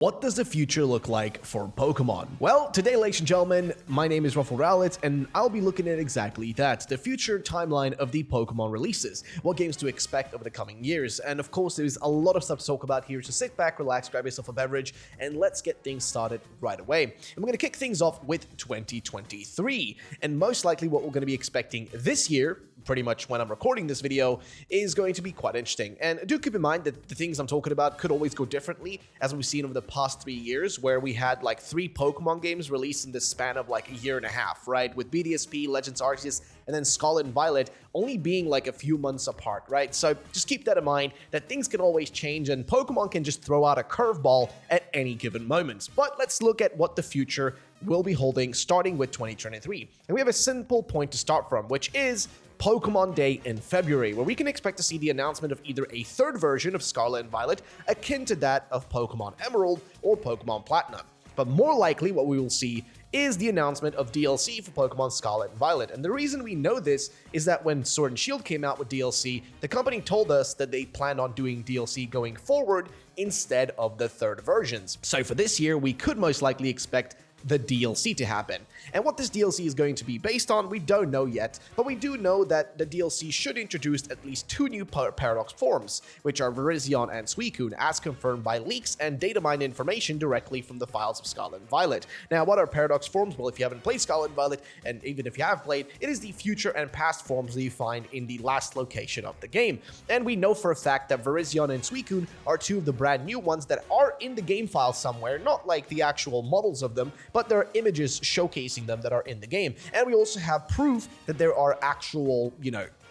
What does the future look like for Pokemon? Well, today, ladies and gentlemen, my name is Scarlet, and I'll be looking at exactly that, the future timeline of the Pokemon releases, what games to expect over the coming years, and of course, there's a lot of stuff to talk about here, so sit back, relax, grab yourself a beverage, and let's get things started right away. And we're going to kick things off with 2023, and most likely what we're going to be expecting this year, pretty much when I'm recording this video, is going to be quite interesting. And do keep in mind that the things I'm talking about could always go differently, as we've seen over the past 3 years, where we had like 3 Pokemon games released in the span of like a year and a half, right? With BDSP, Legends Arceus, and then Scarlet and Violet only being like a few months apart, right? So just keep that in mind, that things can always change and Pokemon can just throw out a curveball at any given moment. But let's look at what the future will be holding starting with 2023. And we have a simple point to start from, which is Pokemon Day in February, where we can expect to see the announcement of either a third version of Scarlet and Violet akin to that of Pokemon Emerald or Pokemon Platinum. But more likely what we will see is the announcement of DLC for Pokemon Scarlet and Violet. And the reason we know this is that when Sword and Shield came out with DLC, the company told us that they planned on doing DLC going forward instead of the third versions. So for this year, we could most likely expect the DLC to happen. And what this DLC is going to be based on, we don't know yet, but we do know that the DLC should introduce at least 2 new Paradox forms, which are Virizion and Suicune, as confirmed by leaks and data mined information directly from the files of Scarlet and Violet. Now, what are Paradox forms? Well, if you haven't played Scarlet and Violet, and even if you have played, it is the future and past forms that you find in the last location of the game. And we know for a fact that Virizion and Suicune are 2 of the brand new ones that are in the game file somewhere, not like the actual models of them, but there are images showcasing them that are in the game. And we also have proof that there are actual,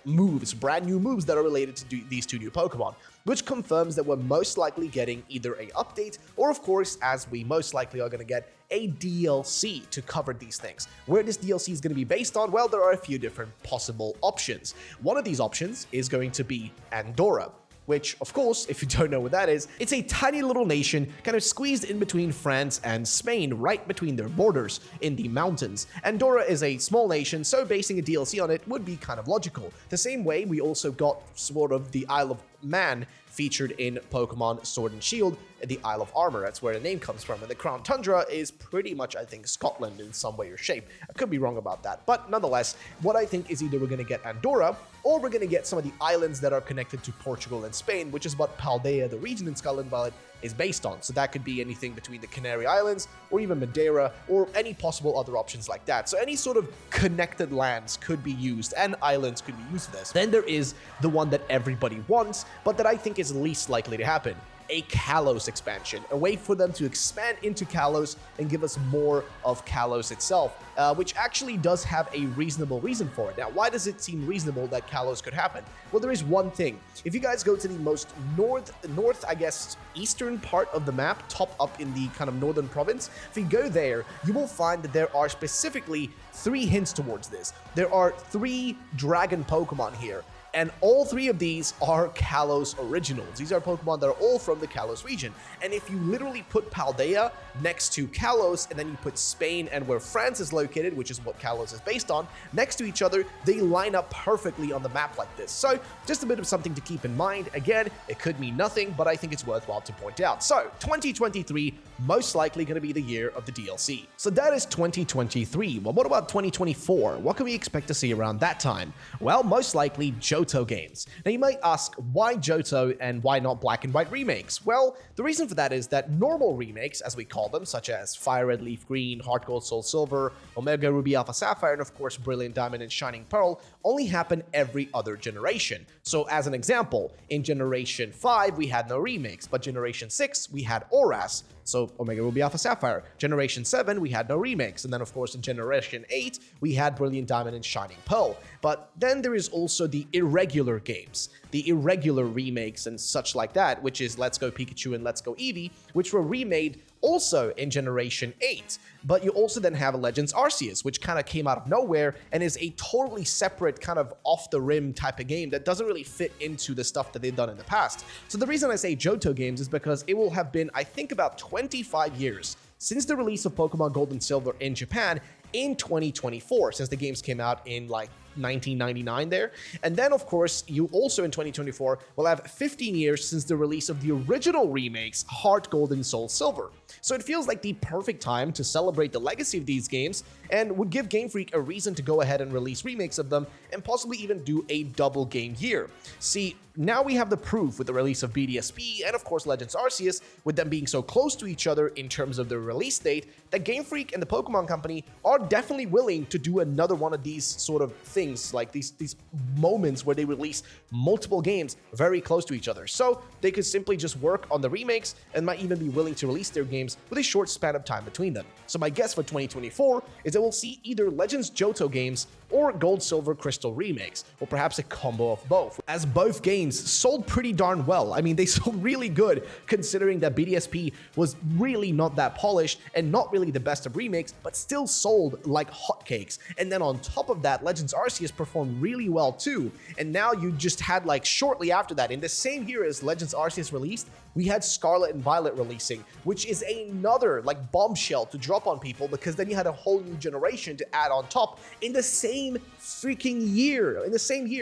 moves, brand new moves that are related to these 2 new Pokemon, which confirms that we're most likely getting either a update or, of course, as we most likely are going to get, a DLC to cover these things. Where this DLC is going to be based on, well, there are a few different possible options. One of these options is going to be Andorra, which, of course, if you don't know what that is, it's a tiny little nation kind of squeezed in between France and Spain, right between their borders in the mountains. Andorra is a small nation, so basing a DLC on it would be kind of logical. The same way we also got sort of the Isle of Man featured in Pokemon Sword and Shield, the Isle of Armor. That's where the name comes from. And the Crown Tundra is pretty much, I think, Scotland in some way or shape. I could be wrong about that. But nonetheless, what I think is either we're going to get Andorra, or we're going to get some of the islands that are connected to Portugal and Spain, which is what Paldea, the region in Scarlet and Violet, is based on. So that could be anything between the Canary Islands, or even Madeira, or any possible other options like that. So any sort of connected lands could be used, and islands could be used for this. Then there is the one that everybody wants, but that I think is least likely to happen. A Kalos expansion, a way for them to expand into Kalos and give us more of Kalos itself, which actually does have a reasonable reason for it. Now, why does it seem reasonable that Kalos could happen? Well, there is one thing. If you guys go to the most north, I guess, eastern part of the map, top up in the kind of northern province, if you go there, you will find that there are specifically 3 hints towards this. There are 3 dragon Pokemon here. And all 3 of these are Kalos originals. These are Pokemon that are all from the Kalos region. And if you literally put Paldea next to Kalos, and then you put Spain and where France is located, which is what Kalos is based on, next to each other, they line up perfectly on the map like this. So just a bit of something to keep in mind. Again, it could mean nothing, but I think it's worthwhile to point out. So 2023, most likely going to be the year of the DLC. So that is 2023. Well, what about 2024? What can we expect to see around that time? Well, most likely Johto games. Now you might ask, why Johto and why not Black and White remakes? Well, the reason for that is that normal remakes, as we call them, such as Fire Red Leaf Green, Heart Gold Soul Silver, Omega Ruby Alpha Sapphire, and of course Brilliant Diamond and Shining Pearl, only happen every other generation. So as an example, in Generation 5 we had no remakes, but Generation 6 we had ORAS, so Omega Ruby Alpha Sapphire. Generation 7 we had no remakes, and then of course in Generation 8 we had Brilliant Diamond and Shining Pearl. But then there is also the irregular games, the irregular remakes and such like that, which is Let's Go Pikachu and Let's Go Eevee, which were remade also in Generation 8. But you also then have Legends Arceus, which kind of came out of nowhere and is a totally separate kind of off-the-rim type of game that doesn't really fit into the stuff that they've done in the past. So the reason I say Johto games is because it will have been, I think, about 25 years since the release of Pokemon Gold and Silver in Japan in 2024, since the games came out in like 1999 there. And then, of course, you also in 2024 will have 15 years since the release of the original remakes, Heart Gold and Soul Silver. So it feels like the perfect time to celebrate the legacy of these games and would give Game Freak a reason to go ahead and release remakes of them and possibly even do a double game year. See, now we have the proof with the release of BDSP and of course Legends Arceus, with them being so close to each other in terms of their release date, that Game Freak and the Pokemon Company are definitely willing to do another one of these sort of things, like these moments where they release multiple games very close to each other. So they could simply just work on the remakes and might even be willing to release their games with a short span of time between them. So my guess for 2024 is that we'll see either Legends Johto games or Gold, Silver, Crystal remakes, or perhaps a combo of both, as both games sold pretty darn well. I mean, they sold really good considering that BDSP was really not that polished and not really the best of remakes, but still sold like hotcakes. And then on top of that, Legends Arceus performed really well too. And now you just had, like, shortly after that, in the same year as Legends Arceus released, we had Scarlet and Violet releasing, which is another like bombshell to drop on people, because then you had a whole new generation to add on top in the same freaking year,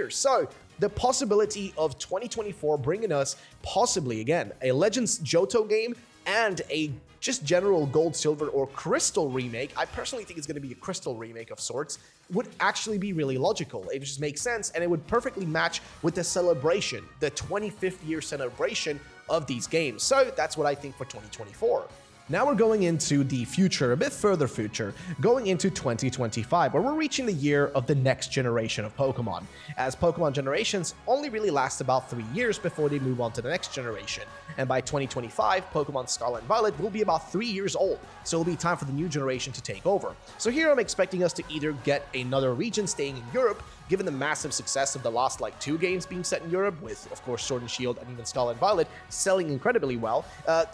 So the possibility of 2024 bringing us possibly, again, a Legends Johto game and a just general Gold, Silver, or Crystal remake, I personally think it's going to be a Crystal remake of sorts, would actually be really logical. It just makes sense, and it would perfectly match with the celebration, the 25th year celebration of these games. So that's what I think for 2024. Now we're going into the future, a bit further future, going into 2025, where we're reaching the year of the next generation of Pokemon, as Pokemon generations only really last about 3 years before they move on to the next generation. And by 2025, Pokemon Scarlet and Violet will be about 3 years old, so it'll be time for the new generation to take over. So here I'm expecting us to either get another region staying in Europe, given the massive success of the last like 2 games being set in Europe, with of course Sword and Shield and even Scarlet and Violet selling incredibly well.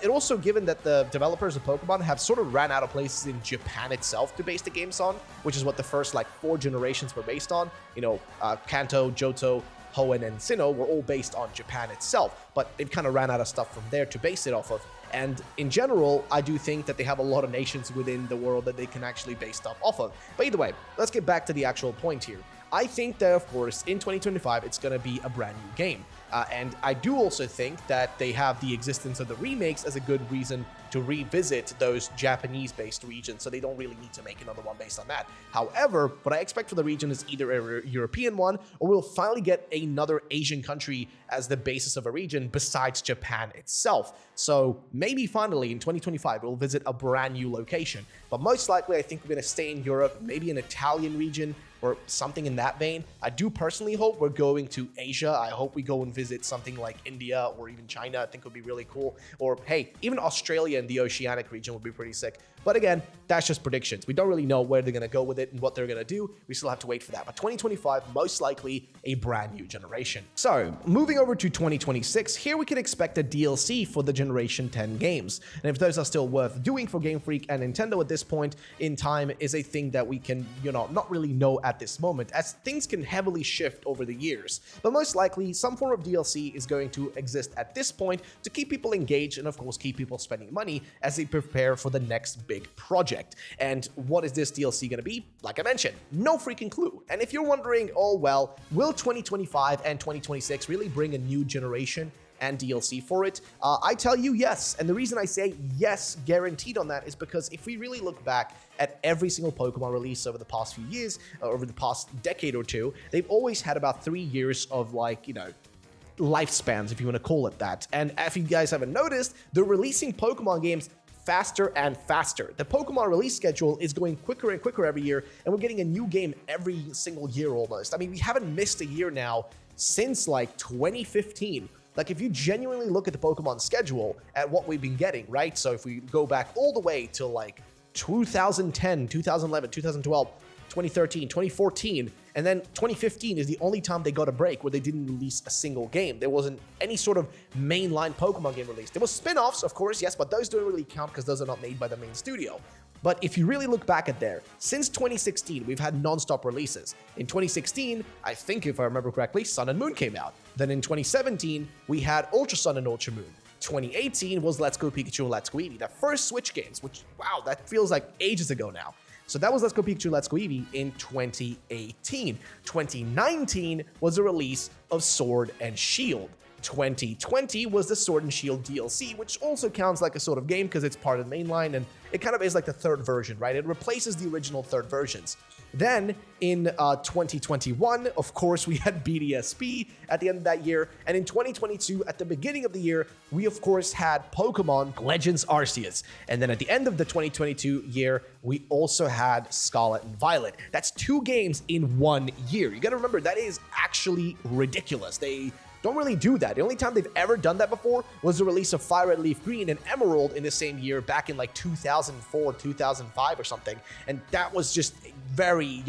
It also given that the developers of Pokemon have sort of ran out of places in Japan itself to base the games on, which is what the first like 4 generations were based on. You know, Kanto, Johto, Hoenn, and Sinnoh were all based on Japan itself, but they've kind of ran out of stuff from there to base it off of. And in general, I do think that they have a lot of nations within the world that they can actually base stuff off of. But either way, let's get back to the actual point here. I think that, of course, in 2025, it's going to be a brand new game. And I do also think that they have the existence of the remakes as a good reason to revisit those Japanese-based regions, so they don't really need to make another one based on that. However, what I expect for the region is either a European one, or we'll finally get another Asian country as the basis of a region besides Japan itself. So maybe finally in 2025, we'll visit a brand new location. But most likely, I think we're going to stay in Europe, maybe an Italian region, or something in that vein. I do personally hope we're going to Asia. I hope we go and visit something like India or even China. I think would be really cool. Or hey, even Australia and the Oceanic region would be pretty sick. But again, that's just predictions. We don't really know where they're going to go with it and what they're going to do. We still have to wait for that. But 2025, most likely a brand new generation. So moving over to 2026, here we can expect a DLC for the Generation 10 games. And if those are still worth doing for Game Freak and Nintendo at this point in time is a thing that we can, not really know at this moment, as things can heavily shift over the years. But most likely, some form of DLC is going to exist at this point to keep people engaged and of course keep people spending money as they prepare for the next big project. And what is this DLC going to be? Like I mentioned, no freaking clue. And if you're wondering, oh well, will 2025 and 2026 really bring a new generation and DLC for it? I tell you yes. And the reason I say yes, guaranteed on that, is because if we really look back at every single Pokemon release over the past few years, over the past decade or two, they've always had about 3 years of lifespans, if you want to call it that. And if you guys haven't noticed, they're releasing Pokemon games faster and faster. The Pokemon release schedule is going quicker and quicker every year, and we're getting a new game every single year almost. I mean, we haven't missed a year now since like 2015. Like, if you genuinely look at the Pokemon schedule at what we've been getting, right? So if we go back all the way to like 2010, 2011, 2012, 2013, 2014, and then 2015 is the only time they got a break where they didn't release a single game. There wasn't any sort of mainline Pokemon game released. There was spin-offs, of course, yes, but those don't really count because those are not made by the main studio. But if you really look back at there, since 2016, we've had non-stop releases. In 2016, I think if I remember correctly, Sun and Moon came out. Then in 2017, we had Ultra Sun and Ultra Moon. 2018 was Let's Go Pikachu and Let's Go Eevee, the first Switch games, which, wow, that feels like ages ago now. So that was Let's Go Pikachu, Let's Go Eevee in 2018. 2019 was the release of Sword and Shield. 2020 was the Sword and Shield DLC, which also counts like a sort of game because it's part of the mainline, and it kind of is like the third version, right? It replaces the original third versions. Then in 2021, of course, we had BDSP at the end of that year. And in 2022, at the beginning of the year, we of course had Pokemon Legends Arceus. And then at the end of the 2022 year, we also had Scarlet and Violet. That's 2 games in 1 year. You gotta remember, that is actually ridiculous. They don't really do that. The only time they've ever done that before was the release of Fire Red, Leaf Green and Emerald in the same year back in like 2004, 2005 or something. And that was just very,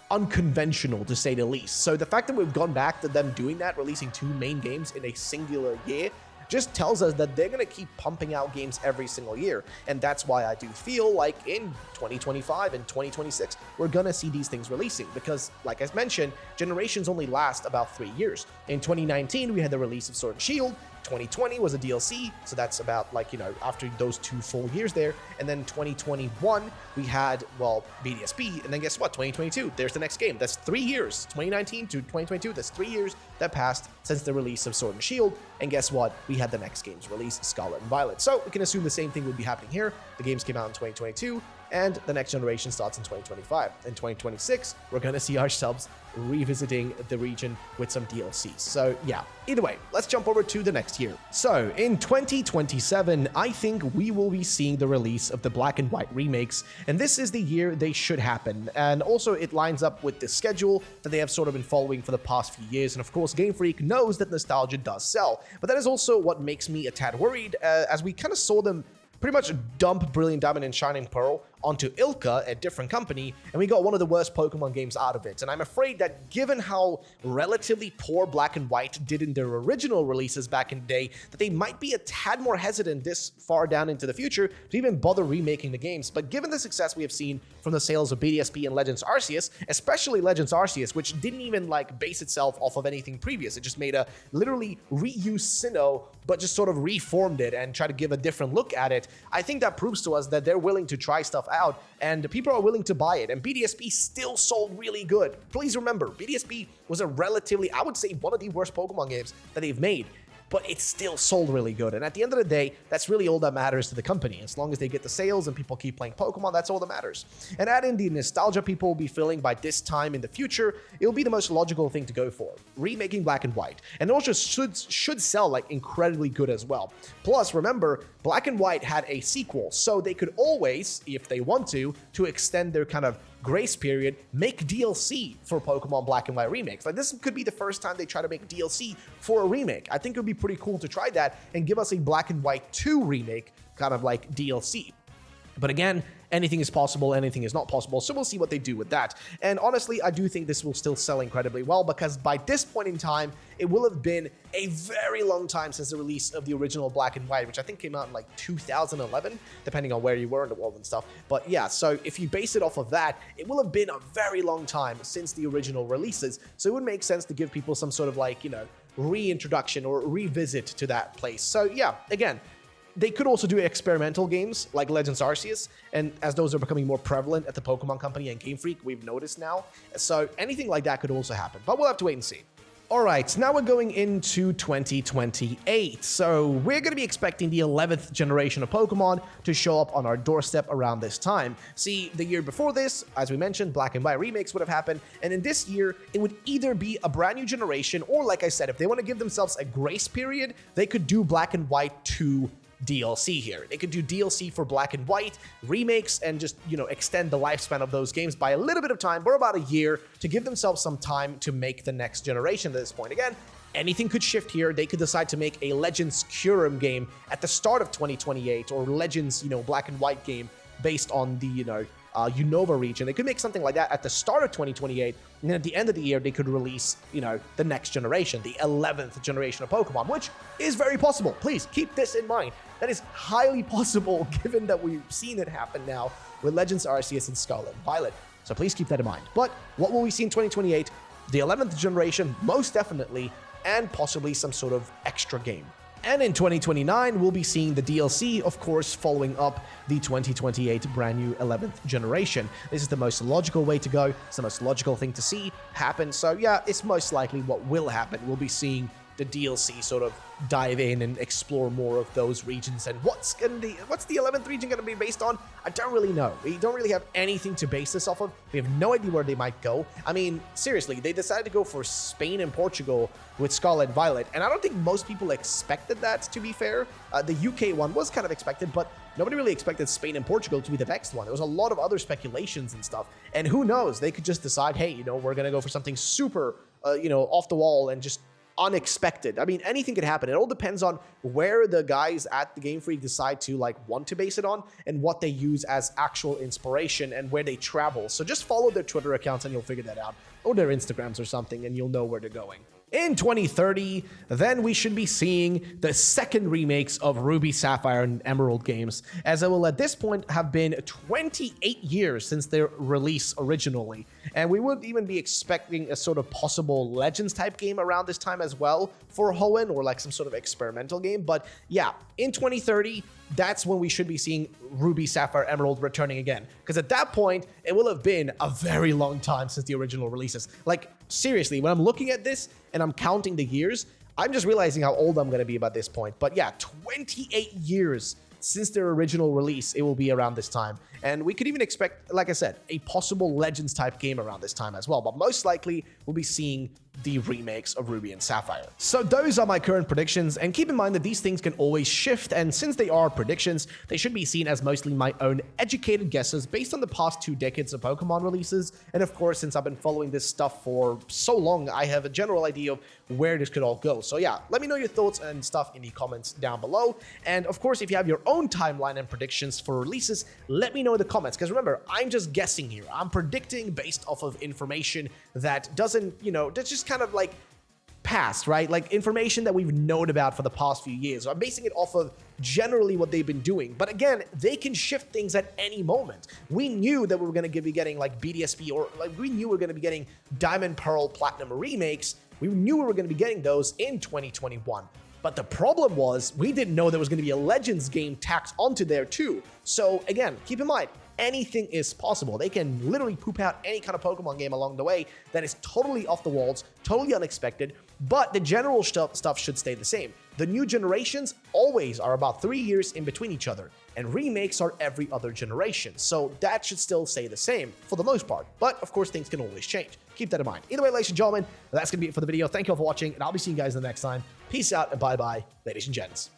unconventional to say the least. So the fact that we've gone back to them doing that, releasing 2 main games in a singular year, just tells us that they're going to keep pumping out games every single year. And that's why I do feel like in 2025 and 2026, we're going to see these things releasing because, like I mentioned, generations only last about 3 years. In 2019, we had the release of Sword and Shield. 2020 was a DLC, so that's about after those 2 full years there. And then 2021, we had, BDSP, and then guess what? 2022, there's the next game. That's 3 years. 2019 to 2022, that's 3 years that passed since the release of Sword and Shield. And guess what? We had the next game's release, Scarlet and Violet. So we can assume the same thing would be happening here. The games came out in 2022, and the next generation starts in 2025. In 2026, we're going to see ourselves revisiting the region with some DLCs. So yeah, either way, let's jump over to the next year. So in 2027, I think we will be seeing the release of the Black and White remakes, and this is the year they should happen. And also it lines up with the schedule that they have sort of been following for the past few years. And of course, Game Freak knows that nostalgia does sell, but that is also what makes me a tad worried, as we kind of saw them pretty much dump Brilliant Diamond and Shining Pearl onto Ilka, a different company, and we got one of the worst Pokemon games out of it. And I'm afraid that given how relatively poor Black and White did in their original releases back in the day, that they might be a tad more hesitant this far down into the future to even bother remaking the games. But given the success we have seen from the sales of BDSP and Legends Arceus, especially Legends Arceus, which didn't even base itself off of anything previous, it just made a literally reused Sinnoh, but just sort of reformed it and tried to give a different look at it. I think that proves to us that they're willing to try stuff out, and people are willing to buy it, and BDSP still sold really good. Please remember, BDSP was a relatively, I would say, one of the worst Pokemon games that they've made, but it still sold really good. And at the end of the day, that's really all that matters to the company. As long as they get the sales and people keep playing Pokemon, that's all that matters. And add in the nostalgia people will be feeling by this time in the future, it'll be the most logical thing to go for. Remaking Black and White. And it also should sell incredibly good as well. Plus, remember, Black and White had a sequel, so they could always, if they want to extend their kind of grace period, make DLC for Pokemon Black and White remakes. This could be the first time they try to make DLC for a remake. I think it would be pretty cool to try that and give us a Black and White 2 remake kind of like DLC. But again, anything is possible, anything is not possible, so we'll see what they do with that. And honestly, I do think this will still sell incredibly well, because by this point in time, it will have been a very long time since the release of the original Black and White, which I think came out in 2011, depending on where you were in the world and stuff. But yeah, so if you base it off of that, it will have been a very long time since the original releases, so it would make sense to give people some sort of reintroduction or revisit to that place. So yeah, again, they could also do experimental games like Legends Arceus, and as those are becoming more prevalent at the Pokemon Company and Game Freak, we've noticed now. So anything like that could also happen, but we'll have to wait and see. Alright, now we're going into 2028, so we're going to be expecting the 11th generation of Pokemon to show up on our doorstep around this time. See, the year before this, as we mentioned, Black and White remakes would have happened, and in this year, it would either be a brand new generation, or like I said, if they want to give themselves a grace period, they could do Black and White 2 DLC here. They could do DLC for Black and White, remakes, and just, extend the lifespan of those games by a little bit of time, or about a year, to give themselves some time to make the next generation at this point. Again, anything could shift here. They could decide to make a Legends Kyurem game at the start of 2028, or Legends, Black and White game based on the, Unova region. They could make something like that at the start of 2028, and then at the end of the year, they could release, the next generation, the 11th generation of Pokemon, which is very possible. Please keep this in mind. That is highly possible, given that we've seen it happen now with Legends Arceus and Scarlet and Violet. So please keep that in mind. But what will we see in 2028? The 11th generation, most definitely, and possibly some sort of extra game. And in 2029, we'll be seeing the DLC, of course, following up the 2028 brand new 11th generation. This is the most logical way to go. It's the most logical thing to see happen. So yeah, it's most likely what will happen. We'll be seeing the DLC sort of dive in and explore more of those regions. And what's the 11th region going to be based on? I don't really know. We don't really have anything to base this off of. We have no idea where they might go. I mean, seriously, they decided to go for Spain and Portugal with Scarlet and Violet, and I don't think most people expected that, to be fair. The UK one was kind of expected, but nobody really expected Spain and Portugal to be the next one. There was a lot of other speculations and stuff, and who knows, they could just decide, hey, we're going to go for something super, off the wall and just unexpected. I mean, anything could happen. It all depends on where the guys at the Game Freak decide to want to base it on and what they use as actual inspiration and where they travel. So just follow their Twitter accounts and you'll figure that out, or their Instagrams or something, and you'll know where they're going. In 2030, then we should be seeing the second remakes of Ruby, Sapphire, and Emerald games, as it will at this point have been 28 years since their release originally. And we would even be expecting a sort of possible Legends type game around this time as well for Hoenn, or some sort of experimental game. But yeah, in 2030, that's when we should be seeing Ruby, Sapphire, Emerald returning again. Because at that point, it will have been a very long time since the original releases. Seriously, when I'm looking at this and I'm counting the years, I'm just realizing how old I'm going to be by this point. But yeah, 28 years since their original release, it will be around this time. And we could even expect, like I said, a possible Legends type game around this time as well. But most likely, we'll be seeing the remakes of Ruby and Sapphire. So those are my current predictions, and keep in mind that these things can always shift, and since they are predictions, they should be seen as mostly my own educated guesses based on the past 2 decades of Pokemon releases. And of course, since I've been following this stuff for so long, I have a general idea of where this could all go. So yeah, let me know your thoughts and stuff in the comments down below. And of course, if you have your own timeline and predictions for releases, let me know in the comments, because remember, I'm just guessing here. I'm predicting based off of information that doesn't, that's just kind of past, right? Information that we've known about for the past few years. So I'm basing it off of generally what they've been doing. But again, they can shift things at any moment. We knew that we were going to be getting BDSP, or we knew we were going to be getting Diamond, Pearl, Platinum remakes. We knew we were going to be getting those in 2021. But the problem was, we didn't know there was going to be a Legends game tacked onto there too. So again, keep in mind, anything is possible. They can literally poop out any kind of Pokemon game along the way that is totally off the walls, totally unexpected, but the general stuff should stay the same. The new generations always are about 3 years in between each other, and remakes are every other generation, so that should still stay the same for the most part. But of course, things can always change. Keep that in mind. Either way, ladies and gentlemen, that's going to be it for the video. Thank you all for watching, and I'll be seeing you guys in the next time. Peace out, and bye-bye, ladies and gents.